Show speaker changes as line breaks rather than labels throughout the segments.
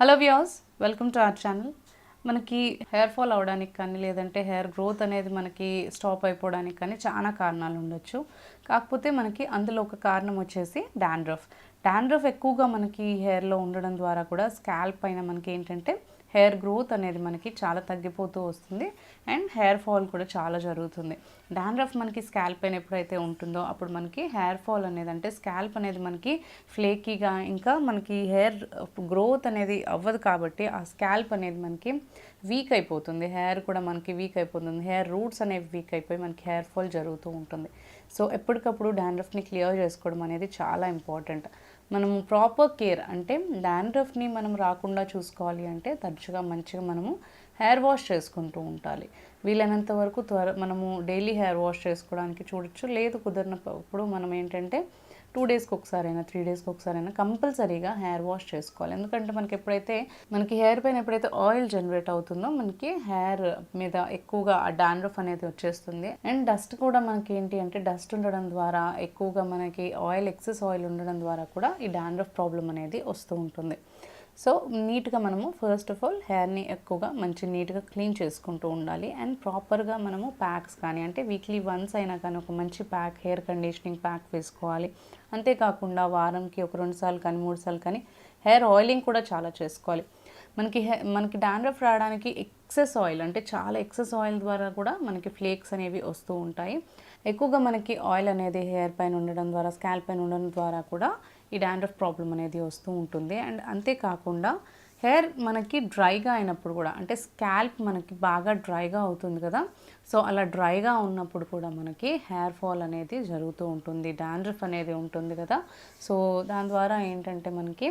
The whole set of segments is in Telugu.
Hello viewers, welcome to our channel. మనకి హెయిర్ ఫాల్ అవడానికి కానీ లేదంటే హెయిర్ గ్రోత్ అనేది మనకి స్టాప్ అయిపోవడానికి కానీ చాలా కారణాలు ఉండొచ్చు. కాకపోతే మనకి అందులో ఒక కారణం వచ్చేసి డాండ్రఫ్ ఎక్కువగా మనకి హెయిర్లో ఉండడం ద్వారా కూడా స్కాల్ప్ పైన మనకి ఏంటంటే హెయిర్ గ్రోత్ అనేది మనకి చాలా తగ్గిపోతూ వస్తుంది అండ్ హెయిర్ ఫాల్ కూడా చాలా జరుగుతుంది. డాండ్రఫ్ మనకి స్కాల్ప్ పైన ఎప్పుడైతే ఉంటుందో అప్పుడు మనకి హెయిర్ ఫాల్ అనేది అంటే స్కాల్ప్ అనేది మనకి ఫ్లేకీగా ఇంకా మనకి హెయిర్ గ్రోత్ అనేది అవ్వదు కాబట్టి ఆ స్కాల్ప్ అనేది మనకి వీక్ అయిపోతుంది. హెయిర్ కూడా మనకి వీక్ అయిపోతుంది. హెయిర్ రూట్స్ అనేవి వీక్ అయిపోయి మనకి హెయిర్ ఫాల్ జరుగుతూ ఉంటుంది. సో ఎప్పటికప్పుడు డాండ్రఫ్ని క్లియర్ చేసుకోవడం అనేది చాలా ఇంపార్టెంట్. మనము ప్రాపర్ కేర్ అంటే డాండ్రఫ్ని మనం రాకుండా చూసుకోవాలి అంటే తరచుగా మంచిగా మనము హెయిర్ వాష్ చేసుకుంటూ ఉండాలి. వీలైనంత వరకు మనము డైలీ హెయిర్ వాష్ చేసుకోవడానికి చూడొచ్చు. లేదు కుదిరినప్పుడు మనం ఏంటంటే 2 డేస్కి ఒకసారైనా 3 డేస్కి ఒకసారైనా కంపల్సరీగా హెయిర్ వాష్ చేసుకోవాలి. ఎందుకంటే మనకి హెయిర్ పైన ఎప్పుడైతే ఆయిల్ జనరేట్ అవుతుందో మనకి హెయిర్ మీద ఎక్కువగా ఆ డాండ్రఫ్ అనేది వచ్చేస్తుంది. అండ్ డస్ట్ కూడా మనకి ఏంటి అంటే డస్ట్ ఉండడం ద్వారా ఎక్కువగా మనకి ఎక్సెస్ ఆయిల్ ఉండడం ద్వారా కూడా ఈ డాండ్రఫ్ ప్రాబ్లం అనేది వస్తూ ఉంటుంది. సో నీట్గా మనము ఫస్ట్ ఆఫ్ ఆల్ హెయిర్ని ఎక్కువగా నీట్గా క్లీన్ చేసుకుంటూ ఉండాలి. అండ్ ప్రాపర్గా మనము ప్యాక్స్ కానీ అంటే వీక్లీ వన్స్ అయినా కానీ ఒక మంచి ప్యాక్, హెయిర్ కండిషనింగ్ ప్యాక్ వేసుకోవాలి. అంతేకాకుండా వారంకి ఒక 2 సార్లు కానీ 3 సార్లు కానీ హెయిర్ ఆయిలింగ్ కూడా చాలా చేసుకోవాలి. మనకి డాండ్రఫ్ రావడానికి ఎక్సెస్ ఆయిల్ అంటే చాలా ఎక్సెస్ ఆయిల్ ద్వారా కూడా మనకి ఫ్లేక్స్ అనేవి వస్తూ ఉంటాయి. ఎక్కువగా మనకి ఆయిల్ అనేది హెయిర్ పైన ఉండడం ద్వారా, స్కాల్ప్ పైన ఉండడం ద్వారా కూడా ఈ డాండ్రఫ్ ప్రాబ్లం అనేది వస్తూ ఉంటుంది. అండ్ అంతేకాకుండా హెయిర్ మనకి డ్రైగా అయినప్పుడు కూడా అంటే స్కాల్ప్ మనకి బాగా డ్రైగా అవుతుంది కదా, సో అలా డ్రైగా ఉన్నప్పుడు కూడా మనకి హెయిర్ ఫాల్ అనేది జరుగుతూ ఉంటుంది. డాండ్రఫ్ అనేది ఉంటుంది కదా, సో దాని ద్వారా ఏంటంటే మనకి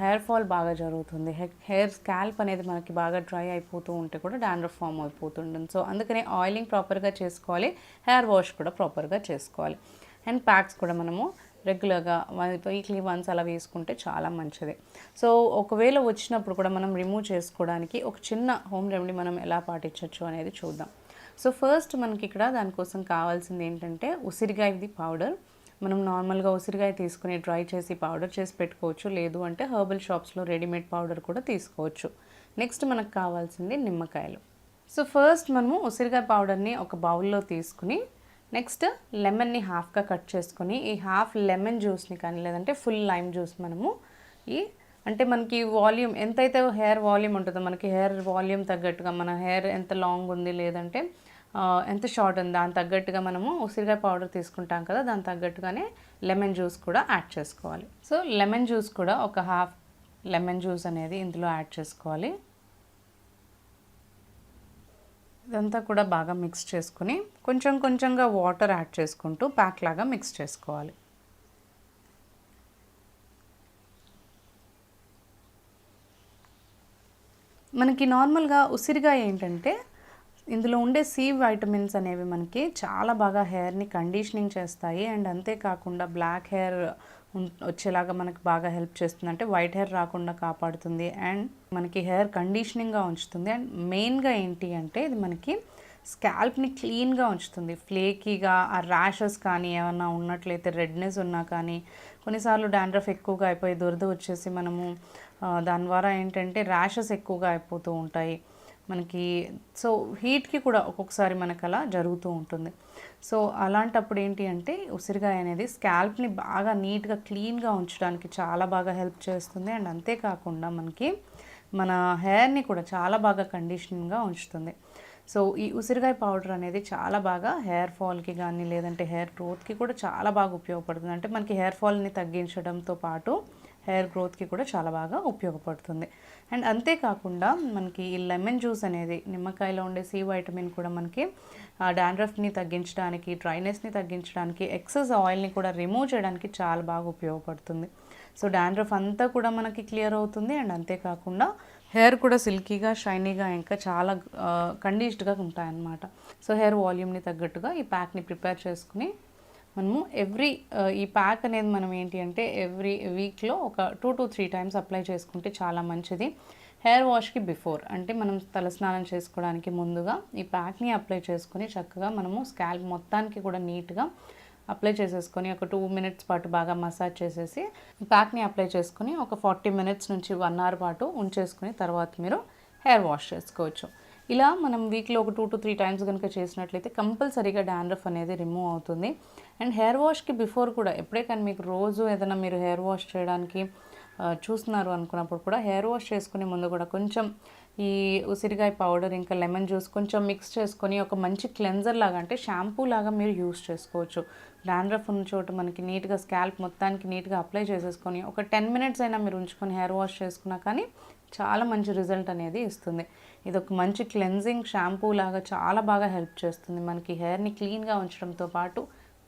హెయిర్ ఫాల్ బాగా జరుగుతుంది. హెయిర్ స్కాల్ప్ అనేది మనకి బాగా డ్రై అయిపోతూ ఉంటే కూడా డాండ్రఫ్ ఫామ్ అయిపోతుంటుంది. సో అందుకనే ఆయిలింగ్ ప్రాపర్గా చేసుకోవాలి, హెయిర్ వాష్ కూడా ప్రాపర్గా చేసుకోవాలి. అండ్ ప్యాక్స్ కూడా మనము రెగ్యులర్గా వీక్లీ వన్స్ అలా వేసుకుంటే చాలా మంచిది. సో ఒకవేళ వచ్చినప్పుడు కూడా మనం రిమూవ్ చేసుకోవడానికి ఒక చిన్న హోమ్ రెమెడీ మనం ఎలా పాటించవచ్చు అనేది చూద్దాం. సో ఫస్ట్ మనకి ఇక్కడ దానికోసం కావాల్సింది ఏంటంటే ఉసిరికాయది పౌడర్. మనం నార్మల్గా ఉసిరికాయ తీసుకుని డ్రై చేసి పౌడర్ చేసి పెట్టుకోవచ్చు. లేదు అంటే హెర్బల్ షాప్స్లో రెడీమేడ్ పౌడర్ కూడా తీసుకోవచ్చు. నెక్స్ట్ మనకు కావాల్సింది నిమ్మకాయలు. సో ఫస్ట్ మనము ఉసిరికాయ పౌడర్ని ఒక బౌల్లో తీసుకుని నెక్స్ట్ లెమన్ని హాఫ్గా కట్ చేసుకొని ఈ హాఫ్ లెమన్ జ్యూస్ని కానీ లేదంటే ఫుల్ లైమ్ జ్యూస్ మనము అంటే మనకి వాల్యూమ్ ఎంతైతే హెయిర్ వాల్యూమ్ ఉంటుందో మనకి హెయిర్ వాల్యూమ్ తగ్గట్టుగా మన హెయిర్ ఎంత లాంగ్ ఉంది లేదంటే ఎంత షార్ట్ ఉంది దాని తగ్గట్టుగా మనము ఉసిరికాయ పౌడర్ తీసుకుంటాం కదా, దాని తగ్గట్టుగానే లెమన్ జ్యూస్ కూడా యాడ్ చేసుకోవాలి. సో లెమన్ జ్యూస్ కూడా ఒక హాఫ్ లెమన్ జ్యూస్ అనేది ఇందులో యాడ్ చేసుకోవాలి. ఇదంతా కూడా బాగా మిక్స్ చేసుకుని కొంచెంగా వాటర్ యాడ్ చేసుకుంటూ ప్యాక్ లాగా మిక్స్ చేసుకోవాలి. మనకి నార్మల్గా ఉసిరికాయ ఏంటంటే ఇందులో ఉండే సి వైటమిన్స్ అనేవి మనకి చాలా బాగా హెయిర్ని కండిషనింగ్ చేస్తాయి. అండ్ అంతేకాకుండా బ్లాక్ హెయిర్ వచ్చేలాగా మనకి బాగా హెల్ప్ చేస్తుంది. అంటే వైట్ హెయిర్ రాకుండా కాపాడుతుంది అండ్ మనకి హెయిర్ కండిషనింగ్గా ఉంచుతుంది. అండ్ మెయిన్గా ఏంటి అంటే ఇది మనకి స్కాల్ప్ని క్లీన్గా ఉంచుతుంది. ఫ్లేకీగా ఆ ర్యాషెస్ కానీ ఏమన్నా ఉన్నట్లయితే రెడ్నెస్ ఉన్నా కానీ కొన్నిసార్లు డాండ్రఫ్ ఎక్కువగా అయిపోయి దురద వచ్చేసి మనము దాని ద్వారా ఏంటంటే ర్యాషెస్ ఎక్కువగా అయిపోతూ ఉంటాయి మనకి. సో హీట్కి కూడా ఒక్కొక్కసారి మనకు అలా జరుగుతూ ఉంటుంది. సో అలాంటప్పుడు ఏంటి అంటే ఉసిరికాయ అనేది స్కాల్ప్ని బాగా నీట్గా క్లీన్గా ఉంచడానికి చాలా బాగా హెల్ప్ చేస్తుంది. అండ్ అంతేకాకుండా మనకి మన హెయిర్ని కూడా చాలా బాగా కండిషనింగ్గా ఉంచుతుంది. సో ఈ ఉసిరికాయ పౌడర్ అనేది చాలా బాగా హెయిర్ ఫాల్కి కానీ లేదంటే హెయిర్ గ్రోత్కి కూడా చాలా బాగా ఉపయోగపడుతుంది. అంటే మనకి హెయిర్ ఫాల్ని తగ్గించడంతో పాటు హెయిర్ గ్రోత్కి కూడా చాలా బాగా ఉపయోగపడుతుంది. అండ్ అంతేకాకుండా మనకి ఈ లెమన్ జ్యూస్ అనేది నిమ్మకాయలో ఉండే సి వైటమిన్ కూడా మనకి డాండ్రఫ్ని తగ్గించడానికి, డ్రైనెస్ని తగ్గించడానికి, ఎక్సెస్ ఆయిల్ని కూడా రిమూవ్ చేయడానికి చాలా బాగా ఉపయోగపడుతుంది. సో డాండ్రఫ్ అంతా కూడా మనకి క్లియర్ అవుతుంది. అండ్ అంతేకాకుండా హెయిర్ కూడా సిల్కీగా, షైనీగా ఇంకా చాలా కండిషన్డ్గా ఉంటాయన్నమాట. సో హెయిర్ వాల్యూమ్ని తగ్గట్టుగా ఈ ప్యాక్ని ప్రిపేర్ చేసుకుని మనము ఈ ప్యాక్ అనేది మనం ఏంటి అంటే ఎవ్రీ వీక్లో ఒక 2 to 3 టైమ్స్ అప్లై చేసుకుంటే చాలా మంచిది. హెయిర్ వాష్కి బిఫోర్ అంటే మనం తలస్నానం చేసుకోవడానికి ముందుగా ఈ ప్యాక్ని అప్లై చేసుకుని చక్కగా మనము స్కాల్ప్ మొత్తానికి కూడా నీట్గా అప్లై చేసేసుకొని ఒక 2 మినిట్స్ పాటు బాగా మసాజ్ చేసేసి ప్యాక్ని అప్లై చేసుకొని ఒక 40 మినిట్స్ నుంచి 1 అవర్ పాటు ఉంచేసుకుని తర్వాత మీరు హెయిర్ వాష్ చేసుకోవచ్చు. ఇలా మనం వీక్లో ఒక 2 to 3 టైమ్స్ కనుక చేసినట్లయితే కంపల్సరీగా డాండ్రఫ్ అనేది రిమూవ్ అవుతుంది. అండ్ హెయిర్ వాష్కి బిఫోర్ కూడా ఎప్పుడే కానీ మీకు రోజు ఏదైనా మీరు హెయిర్ వాష్ చేయడానికి చూస్తున్నారు అనుకున్నప్పుడు కూడా హెయిర్ వాష్ చేసుకునే ముందు కూడా కొంచెం ఈ ఉసిరికాయ పౌడర్ ఇంకా లెమన్ జ్యూస్ కొంచెం మిక్స్ చేసుకొని ఒక మంచి క్లెన్జర్ లాగా అంటే షాంపూ లాగా మీరు యూస్ చేసుకోవచ్చు. డాండ్రఫ్ ఉన్న చోట మనకి నీట్గా స్కాల్ప్ మొత్తానికి నీట్గా అప్లై చేసేసుకొని ఒక 10 మినిట్స్ అయినా మీరు ఉంచుకొని హెయిర్ వాష్ చేసుకున్నా కానీ చాలా మంచి రిజల్ట్ అనేది ఇస్తుంది. ఇది ఒక మంచి క్లెన్జింగ్ షాంపూ లాగా చాలా బాగా హెల్ప్ చేస్తుంది. మనకి హెయిర్ని క్లీన్గా ఉంచడంతో పాటు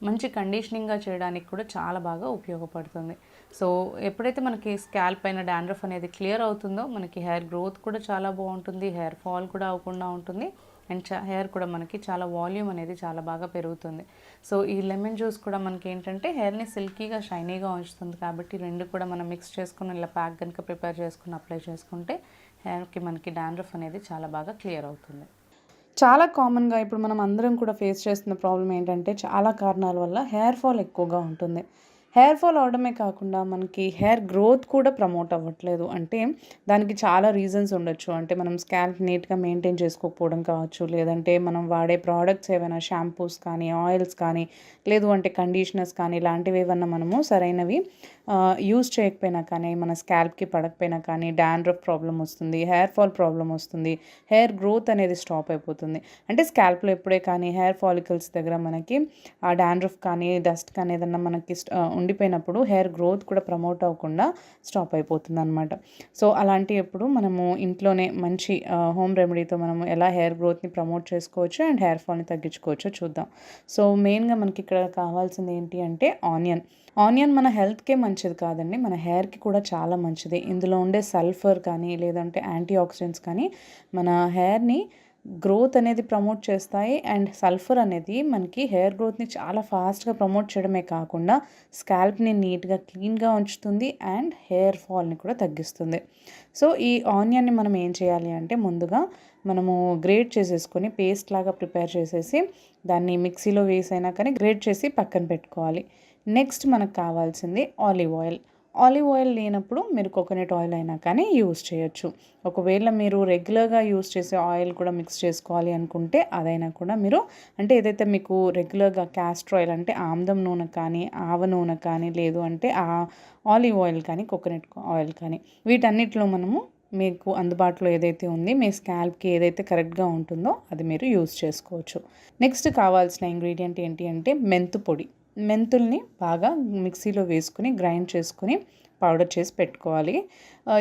మంచి కండిషనింగ్గా చేయడానికి కూడా చాలా బాగా ఉపయోగపడుతుంది. సో ఎప్పుడైతే మనకి స్కాల్ప్ పైన డాండ్రఫ్ అనేది క్లియర్ అవుతుందో మనకి హెయిర్ గ్రోత్ కూడా చాలా బాగుంటుంది, హెయిర్ ఫాల్ కూడా అవ్వకుండా ఉంటుంది అండ్ హెయిర్ కూడా మనకి చాలా వాల్యూమ్ అనేది చాలా బాగా పెరుగుతుంది. సో ఈ లెమన్ జ్యూస్ కూడా మనకి ఏంటంటే హెయిర్ని సిల్కీగా షైనీగా ఉంచుతుంది కాబట్టి రెండు కూడా మనం మిక్స్ చేసుకుని ఇలా ప్యాక్ కనుక ప్రిపేర్ చేసుకుని అప్లై చేసుకుంటే హెయిర్కి మనకి డాండ్రఫ్ అనేది చాలా బాగా క్లియర్ అవుతుంది. చాలా కామన్గా ఇప్పుడు మనం అందరం కూడా ఫేస్ చేస్తున్న ప్రాబ్లం ఏంటంటే చాలా కారణాల వల్ల హెయిర్ ఫాల్ ఎక్కువగా ఉంటుంది. హెయిర్ ఫాల్ అవడమే కాకుండా మనకి హెయిర్ గ్రోత్ కూడా ప్రమోట్ అవ్వట్లేదు. అంటే దానికి చాలా రీజన్స్ ఉండొచ్చు. అంటే మనం స్కాల్ప్ నీట్గా మెయింటైన్ చేసుకోకపోవడం కావచ్చు, లేదంటే మనం వాడే ప్రోడక్ట్స్ ఏవైనా షాంపూస్ కానీ ఆయిల్స్ కానీ లేదు అంటే కండిషనర్స్ కానీ ఇలాంటివి ఏమన్నా మనము సరైనవి యూజ్ చేయకపోయినా కానీ మన స్కాల్ప్కి పడకపోయినా కానీ డాండ్రఫ్ ప్రాబ్లం వస్తుంది, హెయిర్ ఫాల్ ప్రాబ్లం వస్తుంది, హెయిర్ గ్రోత్ అనేది స్టాప్ అయిపోతుంది. అంటే స్కాల్ప్లో ఎప్పుడే కానీ హెయిర్ ఫాలికల్స్ దగ్గర మనకి ఆ డాండ్రఫ్ కానీ డస్ట్ కానీ ఏదన్నా మనకి ఉండిపోయినప్పుడు హెయిర్ గ్రోత్ కూడా ప్రమోట్ అవ్వకుండా స్టాప్ అయిపోతుంది అనమాట. సో అలాంటి ఎప్పుడు మనము ఇంట్లోనే మంచి హోమ్ రెమెడీతో మనము ఎలా హెయిర్ గ్రోత్ని ప్రమోట్ చేసుకోవచ్చు అండ్ హెయిర్ ఫాల్ని తగ్గించుకోవచ్చో చూద్దాం. సో మెయిన్గా మనకి ఇక్కడ కావాల్సింది ఏంటి అంటే ఆనియన్ మన హెల్త్కే మంచిది కాదండి, మన హెయిర్కి కూడా చాలా మంచిది. ఇందులో ఉండే సల్ఫర్ కానీ లేదంటే యాంటీ ఆక్సిడెంట్స్ కానీ మన హెయిర్ని గ్రోత్ అనేది ప్రమోట్ చేస్తాయి. అండ్ సల్ఫర్ అనేది మనకి హెయిర్ గ్రోత్ని చాలా ఫాస్ట్గా ప్రమోట్ చేయడమే కాకుండా స్కాల్ప్ని నీట్గా క్లీన్గా ఉంచుతుంది అండ్ హెయిర్ ఫాల్ని కూడా తగ్గిస్తుంది. సో ఈ ఆనియన్ని మనం ఏం చేయాలి అంటే ముందుగా మనము గ్రేట్ చేసేసుకొని పేస్ట్ లాగా ప్రిపేర్ చేసేసి దాన్ని మిక్సీలో వేసైనా కానీ గ్రేట్ చేసి పక్కన పెట్టుకోవాలి. నెక్స్ట్ మనకు కావాల్సింది ఆలివ్ ఆయిల్ లేనప్పుడు మీరు కోకోనట్ ఆయిల్ అయినా కానీ యూస్ చేయొచ్చు. ఒకవేళ మీరు రెగ్యులర్గా యూస్ చేసే ఆయిల్ కూడా మిక్స్ చేసుకోవాలి అనుకుంటే అదైనా కూడా మీరు అంటే ఏదైతే మీకు రెగ్యులర్గా క్యాస్టర్ ఆయిల్ అంటే ఆముదం నూనె కానీ ఆవ నూనె కానీ లేదు అంటే ఆలివ్ ఆయిల్ కానీ కోకోనట్ ఆయిల్ కానీ వీటన్నిటిలో మనము మీకు అందుబాటులో ఏదైతే ఉంది మీ స్కాల్ప్కి ఏదైతే కరెక్ట్గా ఉంటుందో అది మీరు యూస్ చేసుకోవచ్చు. నెక్స్ట్ కావాల్సిన ఇంగ్రీడియంట్ ఏంటి అంటే మెంతుల్ని బాగా మిక్సీలో వేసుకుని గ్రైండ్ చేసుకుని పౌడర్ చేసి పెట్టుకోవాలి.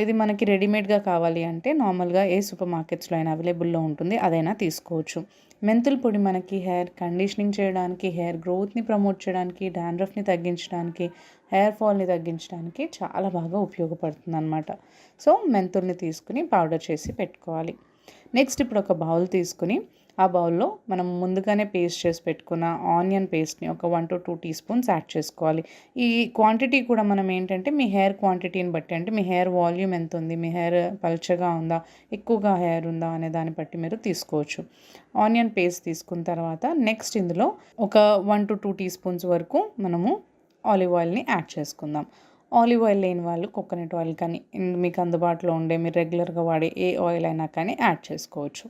ఇది మనకి రెడీమేడ్గా కావాలి అంటే నార్మల్గా ఏ సూపర్ మార్కెట్స్లో అయినా అవైలబుల్లో ఉంటుంది, అదైనా తీసుకోవచ్చు. మెంతుల పొడి మనకి హెయిర్ కండిషనింగ్ చేయడానికి, హెయిర్ గ్రోత్ని ప్రమోట్ చేయడానికి, డాండ్రఫ్ని తగ్గించడానికి, హెయిర్ ఫాల్ని తగ్గించడానికి చాలా బాగా ఉపయోగపడుతుంది అన్నమాట. సో మెంతుల్ని తీసుకుని పౌడర్ చేసి పెట్టుకోవాలి. నెక్స్ట్ ఇప్పుడు ఒక బౌల్ తీసుకుని ఆ బౌల్లో మనం ముందుగానే పేస్ట్ చేసి పెట్టుకున్న ఆనియన్ పేస్ట్ని ఒక 1 to 2 teaspoons యాడ్ చేసుకోవాలి. ఈ క్వాంటిటీ కూడా మనం ఏంటంటే మీ హెయిర్ క్వాంటిటీని బట్టి అంటే మీ హెయిర్ వాల్యూమ్ ఎంత ఉంది, మీ హెయిర్ పల్చగా ఉందా ఎక్కువగా హెయిర్ ఉందా అనే దాన్ని బట్టి మీరు తీసుకోవచ్చు. ఆనియన్ పేస్ట్ తీసుకున్న తర్వాత నెక్స్ట్ ఇందులో ఒక 1 to 2 teaspoons వరకు మనము ఆలివ్ ఆయిల్ని యాడ్ చేసుకుందాం. ఆలివ్ ఆయిల్ లేని వాళ్ళు కోకోనట్ ఆయిల్ కానీ మీకు అందుబాటులో ఉండే మీరు రెగ్యులర్గా వాడే ఏ ఆయిల్ అయినా కానీ యాడ్ చేసుకోవచ్చు.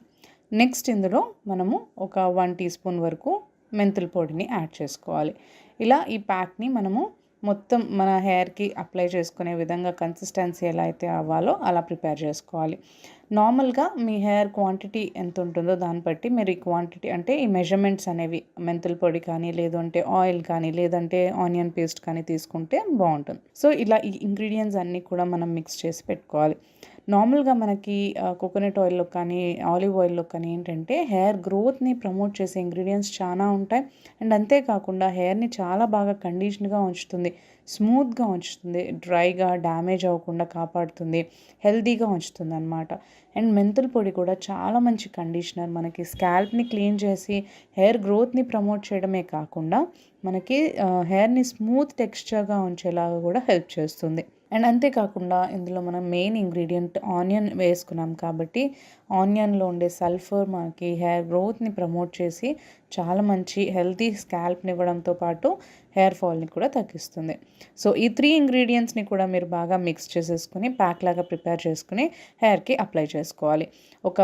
నెక్స్ట్ ఇందులో మనము ఒక 1 teaspoon వరకు మెంతుల పొడిని యాడ్ చేసుకోవాలి. ఇలా ఈ ప్యాక్ని మనము మొత్తం మన హెయిర్కి అప్లై చేసుకునే విధంగా కన్సిస్టెన్సీ ఎలా అయితే అవ్వాలో అలా ప్రిపేర్ చేసుకోవాలి. నార్మల్గా మీ హెయిర్ క్వాంటిటీ ఎంత ఉంటుందో దాన్ని బట్టి మీరు ఈ క్వాంటిటీ అంటే ఈ మెజర్మెంట్స్ అనేవి మెంతుల పొడి కానీ లేదంటే ఆయిల్ కానీ లేదంటే ఆనియన్ పేస్ట్ కానీ తీసుకుంటే బాగుంటుంది. సో ఇలా ఈ ఇంగ్రీడియంట్స్ అన్నీ కూడా మనం మిక్స్ చేసి పెట్టుకోవాలి. నార్మల్గా మనకి కోకోనట్ ఆయిల్లో కానీ ఆలివ్ ఆయిల్లో కానీ ఏంటంటే హెయిర్ గ్రోత్ని ప్రమోట్ చేసే ఇంగ్రీడియంట్స్ చాలా ఉంటాయి. అండ్ అంతేకాకుండా హెయిర్ని చాలా బాగా కండిషన్గా ఉంచుతుంది, స్మూత్గా ఉంచుతుంది, డ్రైగా డ్యామేజ్ అవ్వకుండా కాపాడుతుంది, హెల్తీగా ఉంచుతుంది అనమాట. అండ్ మెంతుల పొడి కూడా చాలా మంచి కండిషనర్, మనకి స్కాల్ప్ని క్లీన్ చేసి హెయిర్ గ్రోత్ని ప్రమోట్ చేయడమే కాకుండా మనకి హెయిర్ని స్మూత్ టెక్స్చర్గా ఉంచేలాగా కూడా హెల్ప్ చేస్తుంది. అండ్ అంతేకాకుండా ఇందులో మనం మెయిన్ ఇంగ్రీడియంట్ ఆనియన్ వేసుకున్నాం కాబట్టి ఆనియన్లో ఉండే సల్ఫర్ మనకి హెయిర్ గ్రోత్ని ప్రమోట్ చేసి చాలా మంచి హెల్తీ స్కాల్ప్ని ఇవ్వడంతో పాటు హెయిర్ ఫాల్ని కూడా తగ్గిస్తుంది. సో ఈ 3 ఇంగ్రీడియంట్స్ని కూడా మీరు బాగా మిక్స్ చేసేసుకుని ప్యాక్ లాగా ప్రిపేర్ చేసుకుని హెయిర్కి అప్లై చేసుకోవాలి. ఒక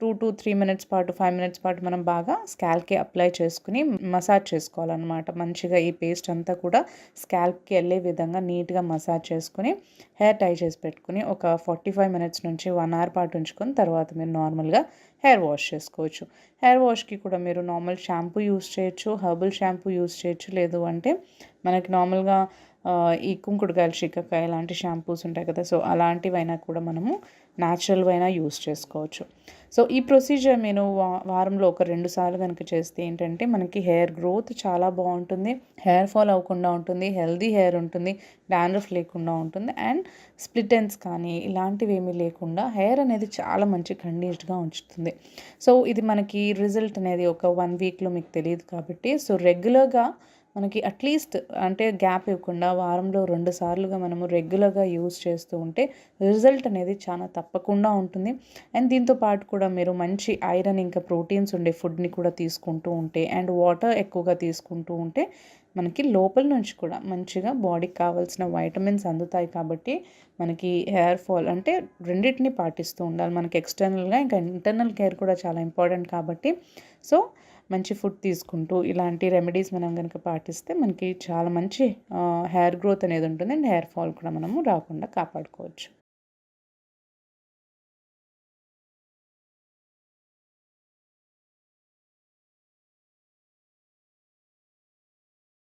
2 to 3 మినిట్స్ పాటు 5 మినిట్స్ పాటు మనం బాగా స్కాల్ప్కి అప్లై చేసుకుని మసాజ్ చేసుకోవాలన్నమాట. మంచిగా ఈ పేస్ట్ అంతా కూడా స్కాల్ప్కి వెళ్ళే విధంగా నీట్గా మసాజ్ చేసుకుని హెయిర్ టై చేసి పెట్టుకుని ఒక 45 మినిట్స్ నుంచి 1 అవర్ పాటు ఉంచుకొని తర్వాత మీరు నార్మల్గా హెయిర్ వాష్ చేసుకోవచ్చు. హెయిర్ వాష్కి కూడా మీరు నార్మల్ షాంపూ యూస్ చేయొచ్చు, హెర్బల్ షాంపూ యూస్ చేయొచ్చు, లేదు అంటే మనకి నార్మల్గా ఈ కుంకుడుకాయలు, షిక్కకాయ లాంటి షాంపూస్ ఉంటాయి కదా, సో అలాంటివైనా కూడా మనము న్యాచురల్వైనా యూస్ చేసుకోవచ్చు. సో ఈ ప్రొసీజర్ నేను వారంలో ఒక 2 సార్లు కనుక చేస్తే ఏంటంటే మనకి హెయిర్ గ్రోత్ చాలా బాగుంటుంది, హెయిర్ ఫాల్ అవ్వకుండా ఉంటుంది, హెల్దీ హెయిర్ ఉంటుంది, డాండ్రఫ్ లేకుండా ఉంటుంది, అండ్ స్ప్లిట్ ఎండ్స్ కానీ ఇలాంటివి ఏమీ లేకుండా హెయిర్ అనేది చాలా మంచి కండిషన్గా ఉంచుతుంది. సో ఇది మనకి రిజల్ట్ అనేది ఒక 1 వీక్లో మీకు తెలియదు కాబట్టి, సో రెగ్యులర్గా మనకి అట్లీస్ట్ అంటే గ్యాప్ ఇవ్వకుండా వారంలో 2 సార్లుగా మనము రెగ్యులర్గా యూజ్ చేస్తూ ఉంటే రిజల్ట్ అనేది చాలా తప్పకుండా ఉంటుంది. అండ్ దీంతో పాటు కూడా మీరు మంచి ఐరన్ ఇంకా ప్రోటీన్స్ ఉండే ఫుడ్ని కూడా తీసుకుంటూ ఉంటే అండ్ వాటర్ ఎక్కువగా తీసుకుంటూ ఉంటే మనకి లోపల నుంచి కూడా మంచిగా బాడీకి కావాల్సిన వైటమిన్స్ అందుతాయి. కాబట్టి మనకి హెయిర్ ఫాల్ అంటే రెండింటిని పాటిస్తూ ఉండాలి. మనకి ఎక్స్టర్నల్గా ఇంకా ఇంటర్నల్ కేర్ కూడా చాలా ఇంపార్టెంట్ కాబట్టి, సో మంచి ఫుడ్ తీసుకుంటూ ఇలాంటి రెమెడీస్ మనం కనుక పాటిస్తే మనకి చాలా మంచి హెయిర్ గ్రోత్ అనేది ఉంటుంది అండ్ హెయిర్ ఫాల్ కూడా మనము రాకుండా కాపాడుకోవచ్చు.